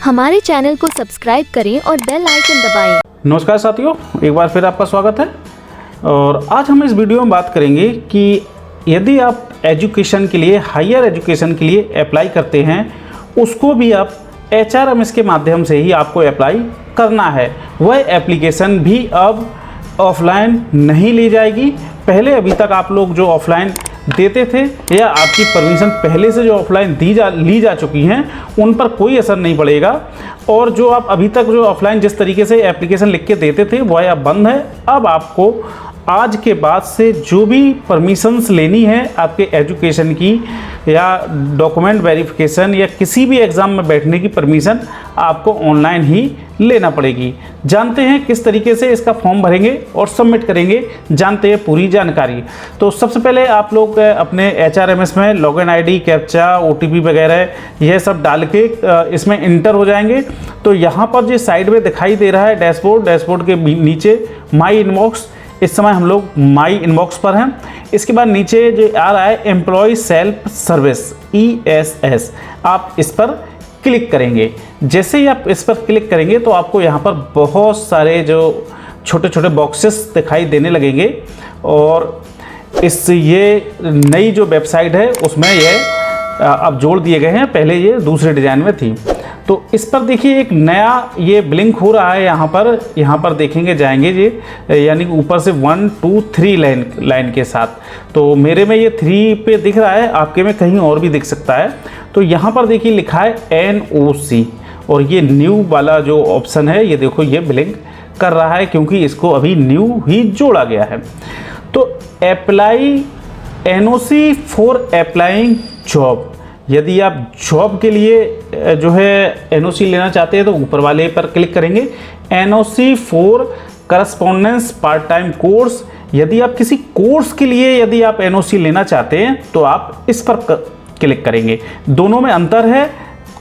हमारे चैनल को सब्सक्राइब करें और बेल आइकन दबाएं। नमस्कार साथियों, एक बार फिर आपका स्वागत है। और आज हम इस वीडियो में बात करेंगे कि यदि आप एजुकेशन के लिए, हायर एजुकेशन के लिए अप्लाई करते हैं, उसको भी आप HRMS के माध्यम से ही आपको अप्लाई करना है। वह एप्लीकेशन भी अब ऑफलाइन नहीं ली जाएगी। पहले अभी तक आप लोग जो ऑफलाइन देते थे या आपकी परमिशन पहले से जो ऑफलाइन ली जा चुकी हैं, उन पर कोई असर नहीं पड़ेगा। और जो आप अभी तक जो ऑफलाइन जिस तरीके से एप्लीकेशन लिख के देते थे वह अब बंद है। अब आपको आज के बाद से जो भी परमिशंस लेनी है आपके एजुकेशन की या डॉक्यूमेंट वेरिफिकेशन या किसी भी एग्ज़ाम में बैठने की परमिशन आपको ऑनलाइन ही लेना पड़ेगी। जानते हैं किस तरीके से इसका फॉर्म भरेंगे और सबमिट करेंगे, जानते हैं पूरी जानकारी। तो सबसे पहले आप लोग अपने HRMS में लॉगिन ID, कैप्चा, OTP वगैरह यह सब डाल के इसमें इंटर हो जाएंगे। तो यहाँ पर जो साइड में दिखाई दे रहा है डैशबोर्ड के नीचे माई इनबॉक्स, इस समय हम लोग माई इनबॉक्स पर हैं। इसके बाद नीचे जो आ रहा है एम्प्लॉय सेल्फ सर्विस ESS, आप इस पर क्लिक करेंगे। जैसे ही आप इस पर क्लिक करेंगे तो आपको यहाँ पर बहुत सारे जो छोटे छोटे बॉक्सेस दिखाई देने लगेंगे और ये नई जो वेबसाइट है उसमें ये अब जोड़ दिए गए हैं। पहले ये दूसरे डिज़ाइन में थी। तो इस पर देखिए एक नया ये ब्लिंक हो रहा है। यहाँ पर देखेंगे, जाएंगे ये, यानी कि ऊपर से 1 2 3 लाइन के साथ। तो मेरे में ये 3 पे दिख रहा है, आपके में कहीं और भी दिख सकता है। तो यहाँ पर देखिए लिखा है NOC और ये न्यू वाला जो ऑप्शन है ये देखो ये ब्लिंक कर रहा है क्योंकि इसको अभी न्यू ही जोड़ा गया है। तो apply NOC for applying job, यदि आप जॉब के लिए जो है NOC लेना चाहते हैं तो ऊपर वाले पर क्लिक करेंगे। NOC for correspondence part time course, यदि आप किसी कोर्स के लिए यदि आप NOC लेना चाहते हैं तो आप इस पर क्लिक करेंगे। दोनों में अंतर है।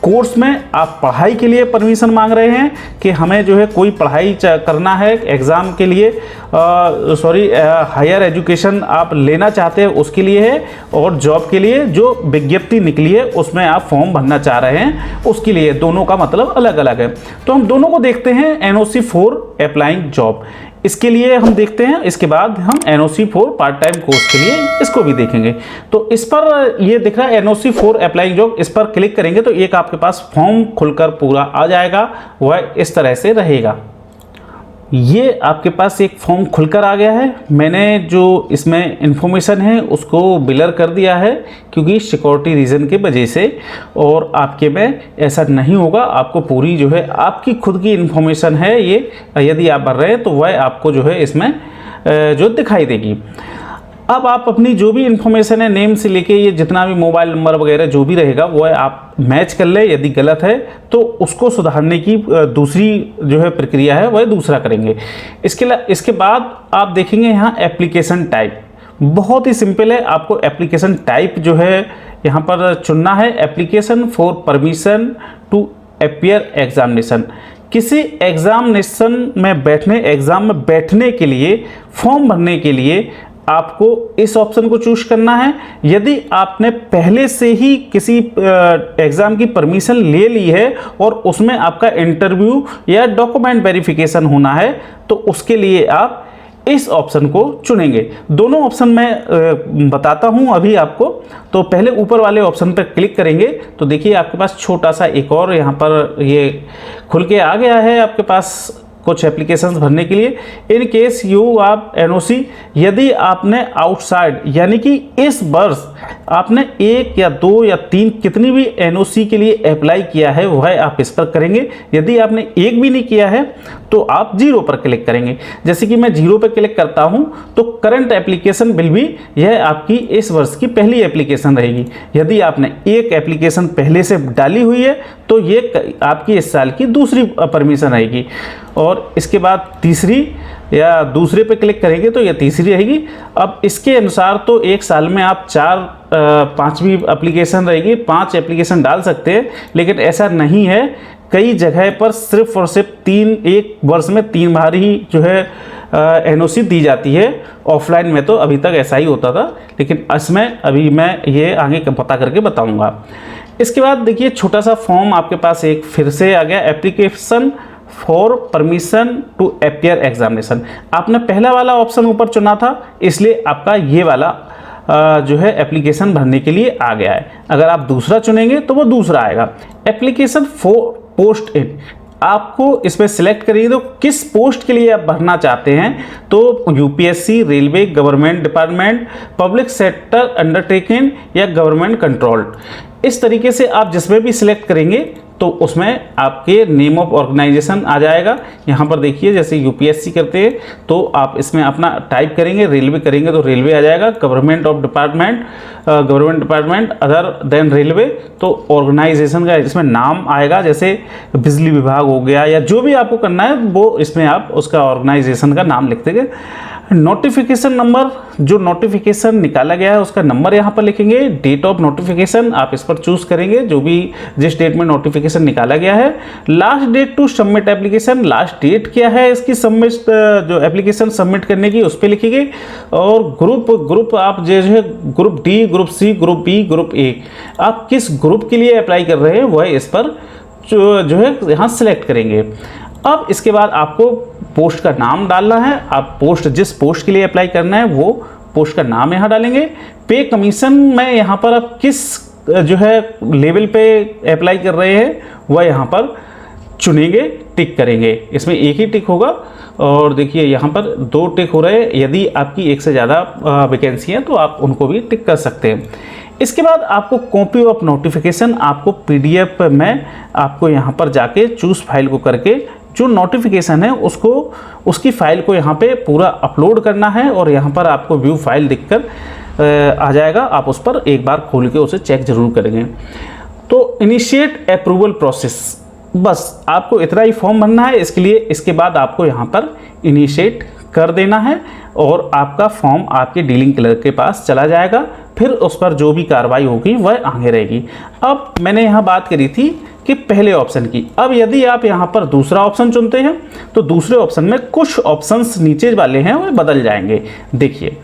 कोर्स में आप पढ़ाई के लिए परमिशन मांग रहे हैं कि हमें जो है कोई पढ़ाई करना है एग्ज़ाम के लिए, हायर एजुकेशन आप लेना चाहते हैं उसके लिए है। और जॉब के लिए जो विज्ञप्ति निकली है उसमें आप फॉर्म भरना चाह रहे हैं उसके लिए, दोनों का मतलब अलग अलग है। तो हम दोनों को देखते हैं। NOC फॉर अप्लाइंग जॉब इसके लिए हम देखते हैं, इसके बाद हम NOC for part time course के लिए इसको भी देखेंगे। तो इस पर ये दिख रहा है NOC फॉर अप्लाइंग जॉब, इस पर क्लिक करेंगे तो एक आपके पास फॉर्म खुलकर पूरा आ जाएगा। वह इस तरह से रहेगा। ये आपके पास एक फॉर्म खुलकर आ गया है। मैंने जो इसमें इंफॉर्मेशन है उसको ब्लर कर दिया है क्योंकि सिक्योरिटी रीज़न के वजह से, और आपके में ऐसा नहीं होगा। आपको पूरी जो है आपकी खुद की इंफॉर्मेशन है ये, यदि आप भर रहे हैं तो वह आपको जो है इसमें जो दिखाई देगी। अब आप अपनी जो भी इंफॉर्मेशन है, नेम से लेके ये जितना भी मोबाइल नंबर वगैरह जो भी रहेगा वह आप मैच कर ले। यदि गलत है तो उसको सुधारने की दूसरी जो है प्रक्रिया है वह दूसरा करेंगे। इसके बाद आप देखेंगे यहाँ एप्लीकेशन टाइप, बहुत ही सिंपल है। आपको एप्लीकेशन टाइप जो है यहाँ पर चुनना है। Application for permission to appear examination, किसी एग्जामिनेशन में एग्ज़ाम में बैठने के लिए, फॉर्म भरने के लिए आपको इस ऑप्शन को चूज करना है। यदि आपने पहले से ही किसी एग्ज़ाम की परमिशन ले ली है और उसमें आपका इंटरव्यू या डॉक्यूमेंट वेरिफिकेशन होना है तो उसके लिए आप इस ऑप्शन को चुनेंगे। दोनों ऑप्शन मैं बताता हूं अभी आपको। तो पहले ऊपर वाले ऑप्शन पर क्लिक करेंगे तो देखिए आपके पास छोटा सा एक और यहाँ पर ये खुल के आ गया है आपके पास कुछ एप्लीकेशंस भरने के लिए। इन केस यू आप NOC, यदि आपने आउटसाइड यानी कि इस वर्ष आपने 1 या 2 या 3 कितनी भी NOC के लिए अप्लाई किया है वह आप इस पर करेंगे। यदि आपने एक भी नहीं किया है तो आप 0 पर क्लिक करेंगे। जैसे कि मैं 0 पर क्लिक करता हूं तो करंट एप्लीकेशन बिल भी यह आपकी इस वर्ष की पहली एप्लीकेशन रहेगी। यदि आपने एक एप्लीकेशन पहले से डाली हुई है तो ये आपकी इस साल की दूसरी परमिशन रहेगी। और इसके बाद तीसरी या दूसरे पे क्लिक करेंगे तो यह तीसरी रहेगी। अब इसके अनुसार तो एक साल में आप 5वीं एप्लीकेशन रहेगी, 5 एप्लीकेशन डाल सकते हैं, लेकिन ऐसा नहीं है। कई जगह पर सिर्फ और सिर्फ एक वर्ष में 3 बार ही जो है NOC दी जाती है। ऑफलाइन में तो अभी तक ऐसा ही होता था, लेकिन इसमें अभी मैं ये आगे पता करके बताऊंगा। इसके बाद देखिए छोटा सा फॉर्म आपके पास एक फिर से आ गया, application for permission to appear examination. आपने पहला वाला ऑप्शन ऊपर चुना था, इसलिए आपका ये वाला जो है एप्लीकेशन भरने के लिए आ गया है। अगर आप दूसरा चुनेंगे तो वो दूसरा आएगा, एप्लीकेशन फॉर पोस्ट इन। आपको इसमें सिलेक्ट करिए तो किस पोस्ट के लिए आप भरना चाहते हैं, तो UPSC, railway, government department, public sector undertaking या गवर्नमेंट कंट्रोल्ड। इस तरीके से आप जिसमें भी सिलेक्ट करेंगे तो उसमें आपके नेम ऑफ ऑर्गेनाइजेशन आ जाएगा। यहाँ पर देखिए जैसे यूपीएससी करते हैं तो आप इसमें अपना टाइप करेंगे, रेलवे करेंगे तो रेलवे आ जाएगा, government of department, government department other than railway, तो ऑर्गेनाइजेशन का इसमें नाम आएगा, जैसे बिजली विभाग हो गया या जो भी आपको करना है वो इसमें आप उसका ऑर्गेनाइजेशन का नाम लिख देंगे। नोटिफिकेशन नंबर, जो नोटिफिकेशन निकाला गया है उसका नंबर यहाँ पर लिखेंगे। डेट ऑफ नोटिफिकेशन आप इस पर चूज करेंगे, जो भी जिस डेट में नोटिफिकेशन निकाला गया है। Last date to submit application, last date क्या है इसकी सबमिट, जो एप्लीकेशन सबमिट करने की उस पर लिखेंगे। और ग्रुप आप जो है group D, group C, group B, group A, आप किस ग्रुप के लिए अप्लाई कर रहे हैं वह इस पर जो है यहाँ सिलेक्ट करेंगे। अब इसके बाद आपको पोस्ट का नाम डालना है। आप पोस्ट, जिस पोस्ट के लिए अप्लाई करना है वो पोस्ट का नाम यहाँ डालेंगे। पे कमीशन में यहाँ पर आप किस जो है लेवल पे अप्लाई कर रहे हैं वह यहाँ पर चुनेंगे, टिक करेंगे। इसमें एक ही टिक होगा और देखिए यहाँ पर 2 टिक हो रहे हैं। यदि आपकी एक से ज़्यादा वैकेंसी है तो आप उनको भी टिक कर सकते हैं। इसके बाद आपको कॉपी ऑफ नोटिफिकेशन, आपको पीडीएफ में आपको यहाँ पर जाके चूज फाइल को करके जो नोटिफिकेशन है उसको, उसकी फाइल को यहाँ पे पूरा अपलोड करना है और यहाँ पर आपको व्यू फाइल दिखकर आ जाएगा। आप उस पर एक बार खोल के उसे चेक जरूर करेंगे। तो इनिशिएट अप्रूवल प्रोसेस, बस आपको इतना ही फॉर्म भरना है इसके लिए। इसके बाद आपको यहाँ पर इनिशिएट कर देना है और आपका फॉर्म आपके डीलिंग क्लर्क के पास चला जाएगा। फिर उस पर जो भी कार्रवाई होगी वह आगे रहेगी। अब मैंने यहाँ बात करी थी कि पहले ऑप्शन की, अब यदि आप यहाँ पर दूसरा ऑप्शन चुनते हैं तो दूसरे ऑप्शन में कुछ ऑप्शंस नीचे वाले हैं वह बदल जाएंगे। देखिए,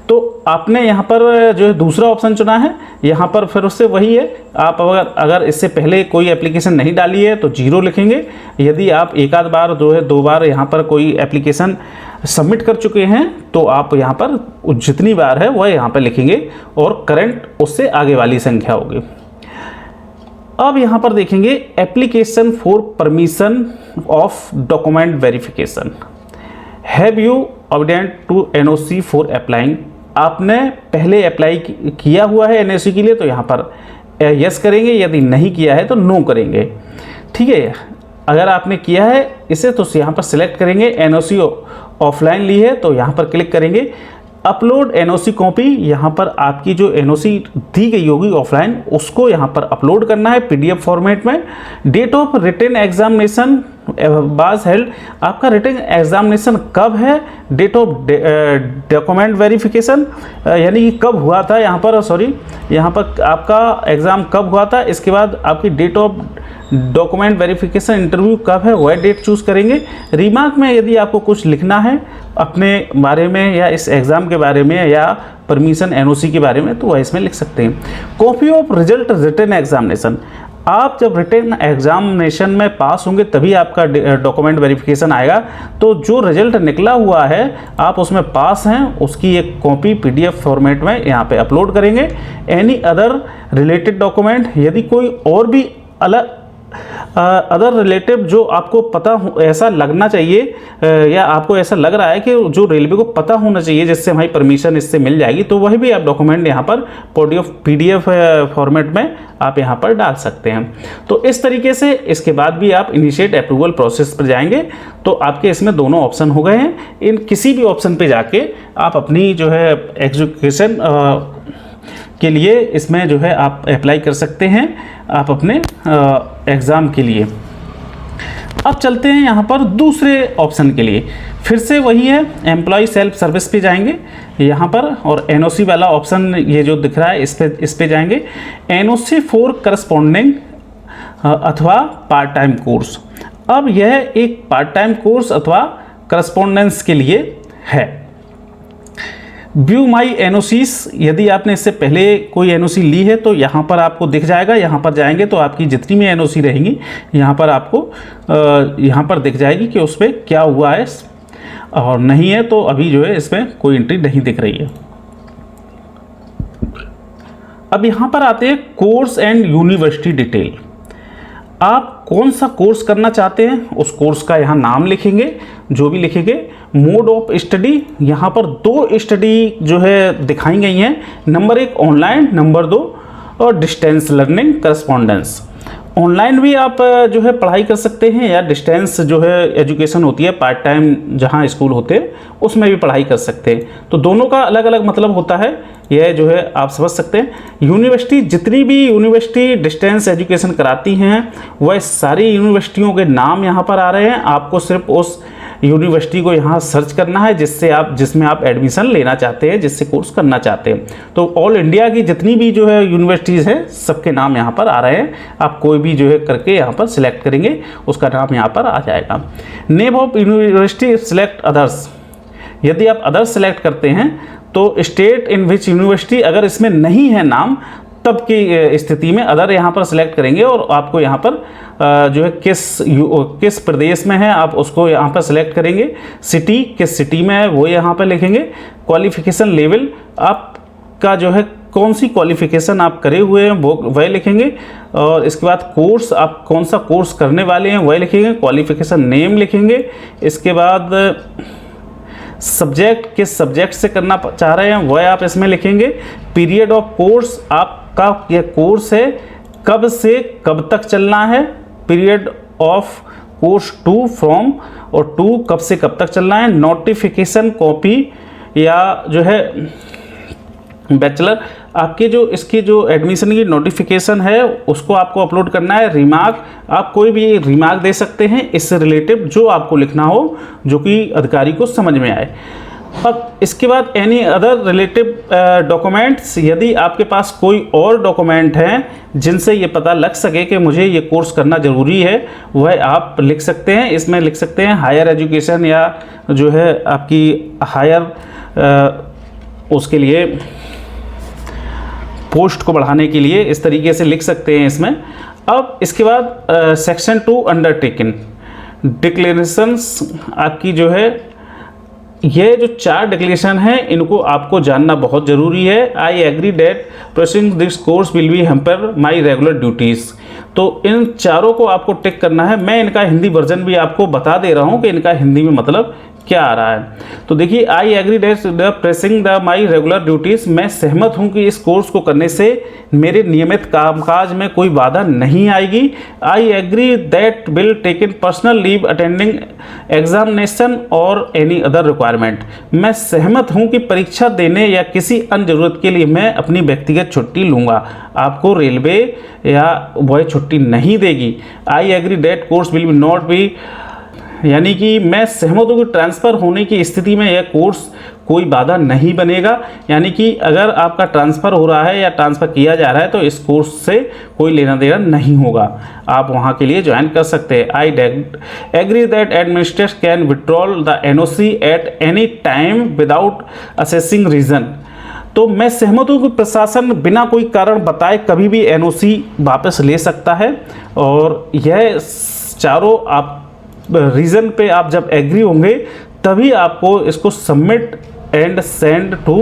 तो आपने यहाँ पर जो है दूसरा ऑप्शन चुना है, यहाँ पर फिर उससे वही है। आप अगर इससे पहले कोई एप्लीकेशन नहीं डाली है तो 0 लिखेंगे। यदि आप एक आध बार जो है 2 बार यहाँ पर कोई एप्लीकेशन सबमिट कर चुके हैं तो आप यहाँ पर जितनी बार है वह यहाँ पर लिखेंगे और करंट उससे आगे वाली संख्या होगी। अब यहाँ पर देखेंगे application for permission of document verification, have you obtained to NOC for applying. आपने पहले अप्लाई किया हुआ है एनओसी के लिए तो यहाँ पर यस करेंगे, यदि नहीं किया है तो नो करेंगे। ठीक है, अगर आपने किया है इसे तो यहाँ पर सिलेक्ट करेंगे। एनओसी ऑफलाइन ली है तो यहाँ पर क्लिक करेंगे। अपलोड एनओसी कॉपी, यहाँ पर आपकी जो एनओसी दी गई होगी ऑफलाइन उसको यहाँ पर अपलोड करना है पीडीएफ फॉर्मेट में। डेट ऑफ रिटन एग्जामिनेशन बाज हेल्ड, आपका रिटन एग्जामिनेशन कब है। डेट ऑफ डॉक्यूमेंट वेरिफिकेशन, यानी कि कब हुआ था, यहाँ पर सॉरी, यहाँ पर आपका एग्ज़ाम कब हुआ था। इसके बाद आपकी date of document verification interview कब है वह डेट चूज़ करेंगे। रिमार्क में यदि आपको कुछ लिखना है अपने बारे में या इस एग्ज़ाम के बारे में या परमिशन एनओसी के बारे में तो वह इसमें लिख सकते हैं। Copy of result written examination, आप जब रिटन एग्जामिनेशन में पास होंगे तभी आपका डॉक्यूमेंट वेरिफिकेशन आएगा। तो जो रिजल्ट निकला हुआ है आप उसमें पास हैं उसकी एक कॉपी पीडीएफ फॉर्मेट में यहाँ पे अपलोड करेंगे। एनी अदर रिलेटेड डॉक्यूमेंट, यदि कोई और भी अलग अदर रिलेटिव जो आपको पता ऐसा लगना चाहिए या आपको ऐसा लग रहा है कि जो रेलवे को पता होना चाहिए जिससे हमारी परमिशन इससे मिल जाएगी तो वही भी आप डॉक्यूमेंट यहाँ पर पीडीएफ फॉर्मेट में आप यहाँ पर डाल सकते हैं। तो इस तरीके से इसके बाद भी आप इनिशिएट अप्रूवल प्रोसेस पर जाएंगे तो आपके इसमें दोनों ऑप्शन हो गए हैं। इन किसी भी ऑप्शन पे जाके आप अपनी जो है एजुकेशन के लिए इसमें जो है आप अप्लाई कर सकते हैं आप अपने एग्ज़ाम के लिए। अब चलते हैं यहाँ पर दूसरे ऑप्शन के लिए, फिर से वही है एम्प्लॉय सेल्फ सर्विस पे जाएंगे यहाँ पर और एनओसी वाला ऑप्शन ये जो दिख रहा है इस पे जाएंगे। एनओसी फॉर करस्पॉन्डिंग अथवा पार्ट टाइम कोर्स, अब यह एक पार्ट टाइम कोर्स अथवा करस्पॉन्डेंस के लिए है। व्यू माई एनओसीस, यदि आपने इससे पहले कोई एनओसी ली है तो यहाँ पर आपको दिख जाएगा। यहाँ पर जाएंगे तो आपकी जितनी भी एनओसी रहेंगी यहाँ पर आपको यहाँ पर दिख जाएगी कि उस पर क्या हुआ है, और नहीं है तो अभी जो है इसमें कोई एंट्री नहीं दिख रही है। अब यहाँ पर आते हैं कोर्स एंड यूनिवर्सिटी डिटेल। आप कौन सा कोर्स करना चाहते हैं उस कोर्स का यहाँ नाम लिखेंगे, जो भी लिखेंगे। मोड ऑफ स्टडी, यहाँ पर 2 स्टडी जो है दिखाई गई हैं, नंबर 1 ऑनलाइन, नंबर 2 और डिस्टेंस लर्निंग करस्पॉन्डेंस। ऑनलाइन भी आप जो है पढ़ाई कर सकते हैं, या डिस्टेंस जो है एजुकेशन होती है पार्ट टाइम जहाँ स्कूल होते हैं उसमें भी पढ़ाई कर सकते हैं। तो दोनों का अलग अलग मतलब होता है, यह जो है आप समझ सकते हैं। यूनिवर्सिटी, जितनी भी यूनिवर्सिटी डिस्टेंस एजुकेशन कराती हैं वह सारी यूनिवर्सिटियों के नाम यहाँ पर आ रहे हैं। आपको सिर्फ उस यूनिवर्सिटी को यहाँ सर्च करना है जिसमें आप एडमिशन लेना चाहते हैं, जिससे कोर्स करना चाहते हैं। तो ऑल इंडिया की जितनी भी जो है यूनिवर्सिटीज़ हैं सबके नाम यहाँ पर आ रहे हैं। आप कोई भी जो है करके यहाँ पर सिलेक्ट करेंगे उसका नाम यहाँ पर आ जाएगा। Name of university, select others, यदि आप अदर्स सेलेक्ट करते हैं तो स्टेट इन विच यूनिवर्सिटी, अगर इसमें नहीं है नाम तब की स्थिति में अदर यहाँ पर सिलेक्ट करेंगे, और आपको यहाँ पर जो है किस प्रदेश में है आप उसको यहाँ पर सिलेक्ट करेंगे। सिटी, किस सिटी में है वो यहाँ पर लिखेंगे। क्वालिफिकेशन लेवल, आपका जो है कौन सी क्वालिफिकेशन आप करे हुए हैं वो वह लिखेंगे। और इसके बाद कोर्स, आप कौन सा कोर्स करने वाले हैं वह लिखेंगे। क्वालिफिकेशन नेम लिखेंगे। इसके बाद सब्जेक्ट, किस सब्जेक्ट से करना चाह रहे हैं वह आप इसमें लिखेंगे। पीरियड ऑफ कोर्स, आपका यह कोर्स है कब से कब तक चलना है। पीरियड ऑफ कोर्स 2 फ्रॉम, और 2 कब से कब तक चलना है। नोटिफिकेशन कॉपी, या जो है बैचलर, आपके जो इसकी जो एडमिशन की नोटिफिकेशन है उसको आपको अपलोड करना है। रिमार्क, आप कोई भी रिमार्क दे सकते हैं इससे रिलेटिव जो आपको लिखना हो, जो कि अधिकारी को समझ में आए। अब इसके बाद एनी अदर रिलेटिव डॉक्यूमेंट्स, यदि आपके पास कोई और डॉक्यूमेंट हैं जिनसे ये पता लग सके कि मुझे ये कोर्स करना ज़रूरी है, वह आप लिख सकते हैं। इसमें लिख सकते हैं हायर एजुकेशन, या जो है आपकी हायर उसके लिए पोस्ट को बढ़ाने के लिए, इस तरीके से लिख सकते हैं इसमें। अब इसके बाद सेक्शन 2 अंडरटेकन डिक्लेरेशंस, आपकी जो है ये जो 4 डिक्लेरेशन है इनको आपको जानना बहुत ज़रूरी है। I agree that pursuing this course will be hamper my regular duties, तो इन चारों को आपको टिक करना है। मैं इनका हिंदी वर्जन भी आपको बता दे रहा हूँ कि इनका हिंदी में मतलब क्या आ रहा है। तो देखिए, I agree that the pressing the my regular duties, मैं सहमत हूँ कि इस कोर्स को करने से मेरे नियमित कामकाज में कोई बाधा नहीं आएगी। I agree that will taken personal leave attending examination और एनी अदर रिक्वायरमेंट, मैं सहमत हूँ कि परीक्षा देने या किसी अन्य जरूरत के लिए मैं अपनी व्यक्तिगत छुट्टी लूँगा, आपको रेलवे या वह छुट्टी नहीं देगी। I agree that course will not be, यानी कि मैं सहमत हूँ कि ट्रांसफ़र होने की स्थिति में यह कोर्स कोई बाधा नहीं बनेगा। यानी कि अगर आपका ट्रांसफ़र हो रहा है या ट्रांसफ़र किया जा रहा है तो इस कोर्स से कोई लेना देना नहीं होगा, आप वहाँ के लिए ज्वाइन कर सकते हैं। I agree that administrator can withdrawal the NOC at any time without assessing reason, तो मैं सहमत हूँ कि प्रशासन बिना कोई कारण बताए कभी भी एनओसी वापस ले सकता है। और यह चारों आप रीज़न पे आप जब एग्री होंगे तभी आपको इसको सबमिट एंड सेंड टू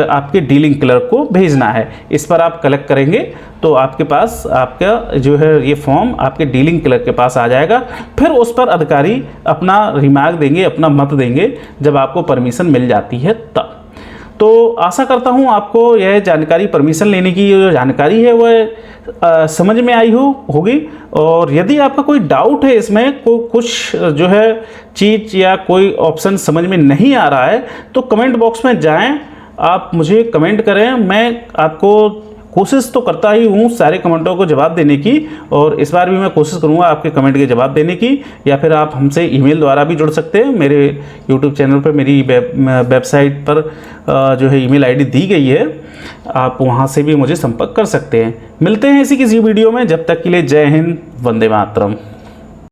आपके डीलिंग क्लर्क को भेजना है। इस पर आप कलेक्ट करेंगे तो आपके पास आपका जो है ये फॉर्म आपके डीलिंग क्लर्क के पास आ जाएगा। फिर उस पर अधिकारी अपना रिमार्क देंगे, अपना मत देंगे जब आपको परमिशन मिल जाती है तब। तो आशा करता हूँ आपको यह जानकारी, परमिशन लेने की जो जानकारी है वह समझ में आई होगी। और यदि आपका कोई डाउट है इसमें, कुछ जो है चीज़ या कोई ऑप्शन समझ में नहीं आ रहा है, तो कमेंट बॉक्स में जाएं, आप मुझे कमेंट करें। मैं आपको कोशिश तो करता ही हूँ सारे कमेंटों को जवाब देने की, और इस बार भी मैं कोशिश करूँगा आपके कमेंट के जवाब देने की। या फिर आप हमसे ईमेल द्वारा भी जुड़ सकते हैं। मेरे यूट्यूब चैनल पर मेरी वेबसाइट पर जो है ईमेल आईडी दी गई है, आप वहाँ से भी मुझे संपर्क कर सकते हैं। मिलते हैं इसी किसी वीडियो में, जब तक के लिए जय हिंद, वंदे मातरम।